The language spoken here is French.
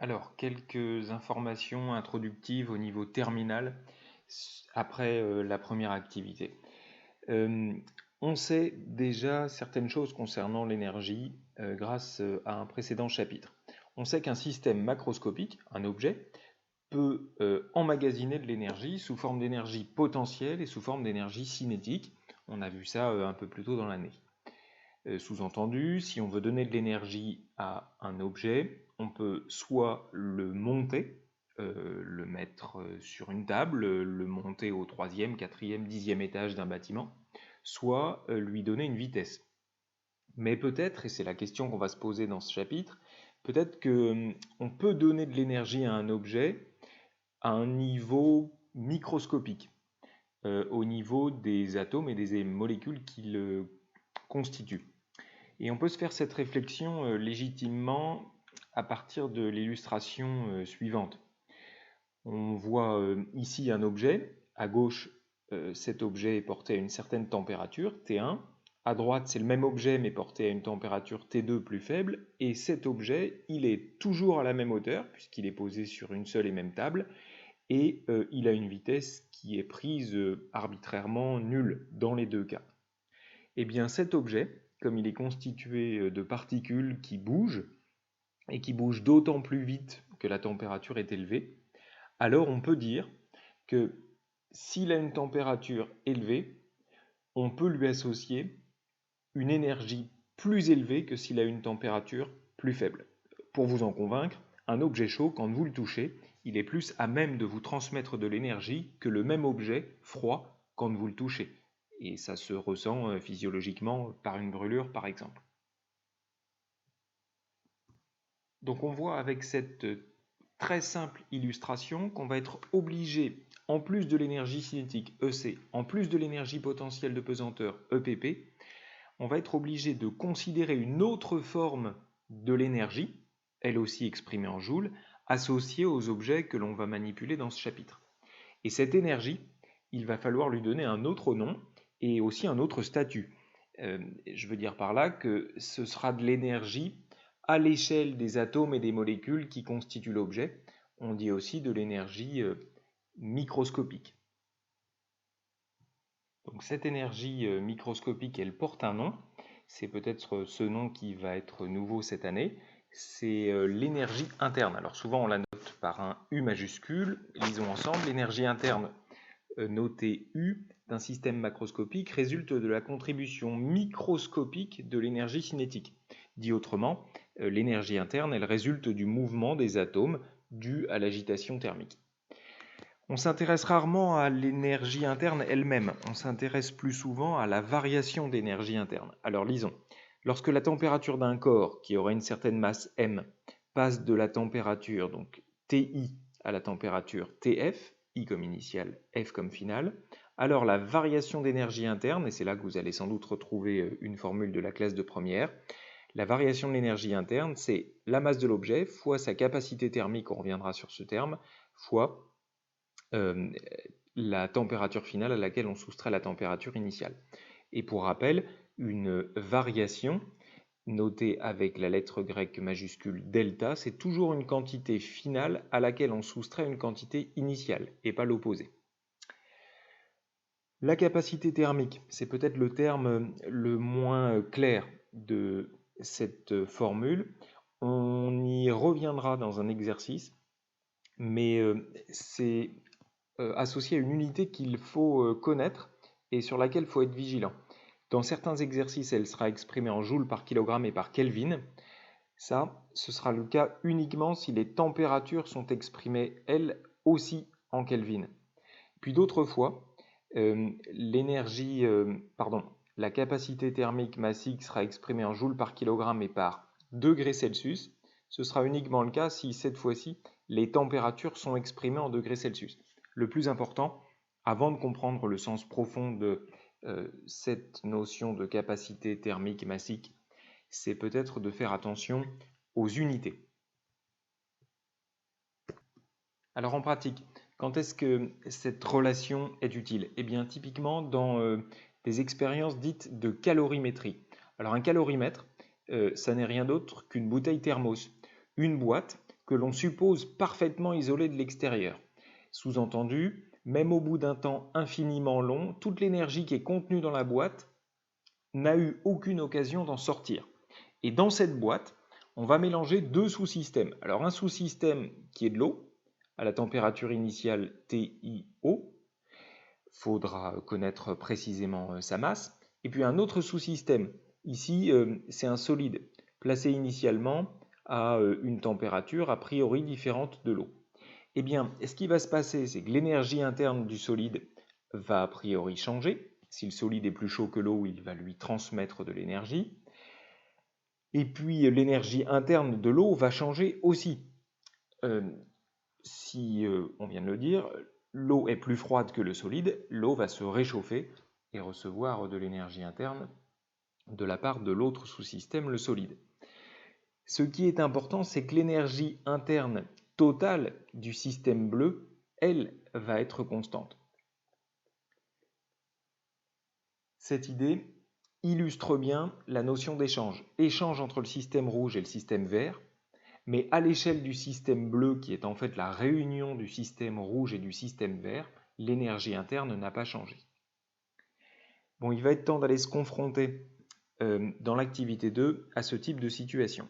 Alors, quelques informations introductives au niveau terminal après la première activité. Euh, on sait déjà certaines choses concernant l'énergie grâce à un précédent chapitre. On sait qu'un système macroscopique, un objet, peut emmagasiner de l'énergie sous forme d'énergie potentielle et sous forme d'énergie cinétique. On a vu ça un peu plus tôt dans l'année. Sous-entendu, si on veut donner de l'énergie à un objet, on peut soit le monter, le mettre sur une table, le monter au troisième, quatrième, dixième étage d'un bâtiment, soit lui donner une vitesse. Mais peut-être, et c'est la question qu'on va se poser dans ce chapitre, peut-être qu'on peut donner de l'énergie à un objet à un niveau microscopique, au niveau des atomes et des molécules qui le constituent. Et on peut se faire cette réflexion légitimement à partir de l'illustration suivante. On voit ici un objet. À gauche, cet objet est porté à une certaine température, T1. À droite, c'est le même objet mais porté à une température T2 plus faible. Et cet objet, il est toujours à la même hauteur puisqu'il est posé sur une seule et même table. Et il a une vitesse qui est prise arbitrairement nulle dans les deux cas. Eh bien cet objet, comme il est constitué de particules qui bougent, et qui bougent d'autant plus vite que la température est élevée, alors on peut dire que s'il a une température élevée, on peut lui associer une énergie plus élevée que s'il a une température plus faible. Pour vous en convaincre, un objet chaud, quand vous le touchez, il est plus à même de vous transmettre de l'énergie que le même objet froid quand vous le touchez. Et ça se ressent physiologiquement par une brûlure, par exemple. Donc on voit avec cette très simple illustration qu'on va être obligé, en plus de l'énergie cinétique EC, en plus de l'énergie potentielle de pesanteur EPP, on va être obligé de considérer une autre forme de l'énergie, elle aussi exprimée en joules, associée aux objets que l'on va manipuler dans ce chapitre. Et cette énergie, il va falloir lui donner un autre nom et aussi un autre statut. Je veux dire par là que ce sera de l'énergie à l'échelle des atomes et des molécules qui constituent l'objet. On dit aussi de l'énergie microscopique. Donc cette énergie microscopique, elle porte un nom. C'est peut-être ce nom qui va être nouveau cette année. C'est l'énergie interne. Alors souvent on la note par un U majuscule. Lisons ensemble. L'énergie interne notée U d'un système macroscopique résulte de la contribution microscopique de l'énergie cinétique. Dit autrement, l'énergie interne, elle résulte du mouvement des atomes dû à l'agitation thermique. On s'intéresse rarement à l'énergie interne elle-même, on s'intéresse plus souvent à la variation d'énergie interne. Alors lisons. Lorsque la température d'un corps qui aurait une certaine masse m passe de la température donc Ti à la température Tf, I comme initiale, F comme finale, alors la variation d'énergie interne, et c'est là que vous allez sans doute retrouver une formule de la classe de première, la variation de l'énergie interne, c'est la masse de l'objet fois sa capacité thermique, on reviendra sur ce terme, fois la température finale à laquelle on soustrait la température initiale. Et pour rappel, une variation notée avec la lettre grecque majuscule delta, c'est toujours une quantité finale à laquelle on soustrait une quantité initiale, et pas l'opposé. La capacité thermique, c'est peut-être le terme le moins clair de cette formule. On y reviendra dans un exercice, mais c'est associé à une unité qu'il faut connaître et sur laquelle il faut être vigilant. Dans certains exercices, elle sera exprimée en joules par kilogramme et par Kelvin. Ça, ce sera le cas uniquement si les températures sont exprimées, elles aussi, en Kelvin. Puis d'autres fois, la capacité thermique massique sera exprimée en joules par kilogramme et par degrés Celsius. Ce sera uniquement le cas si, cette fois-ci, les températures sont exprimées en degrés Celsius. Le plus important, avant de comprendre le sens profond de cette notion de capacité thermique massique, c'est peut-être de faire attention aux unités. Alors en pratique, quand est-ce que cette relation est utile? Eh bien typiquement dans des expériences dites de calorimétrie. Alors un calorimètre, ça n'est rien d'autre qu'une bouteille thermos, une boîte que l'on suppose parfaitement isolé de l'extérieur. Sous-entendu, même au bout d'un temps infiniment long, toute l'énergie qui est contenue dans la boîte n'a eu aucune occasion d'en sortir. Et dans cette boîte, on va mélanger deux sous-systèmes. Alors un sous-système qui est de l'eau, à la température initiale TiO, faudra connaître précisément sa masse, et puis un autre sous-système. Ici, c'est un solide, placé initialement à une température a priori différente de l'eau. Eh bien, ce qui va se passer, c'est que l'énergie interne du solide va a priori changer. Si le solide est plus chaud que l'eau, il va lui transmettre de l'énergie. Et puis l'énergie interne de l'eau va changer aussi. Si on vient de le dire, l'eau est plus froide que le solide, l'eau va se réchauffer et recevoir de l'énergie interne de la part de l'autre sous-système, le solide. Ce qui est important, c'est que l'énergie interne totale du système bleu, elle, va être constante. Cette idée illustre bien la notion d'échange. Échange entre le système rouge et le système vert, mais à l'échelle du système bleu, qui est en fait la réunion du système rouge et du système vert, l'énergie interne n'a pas changé. Bon, il va être temps d'aller se confronter dans l'activité 2 à ce type de situation.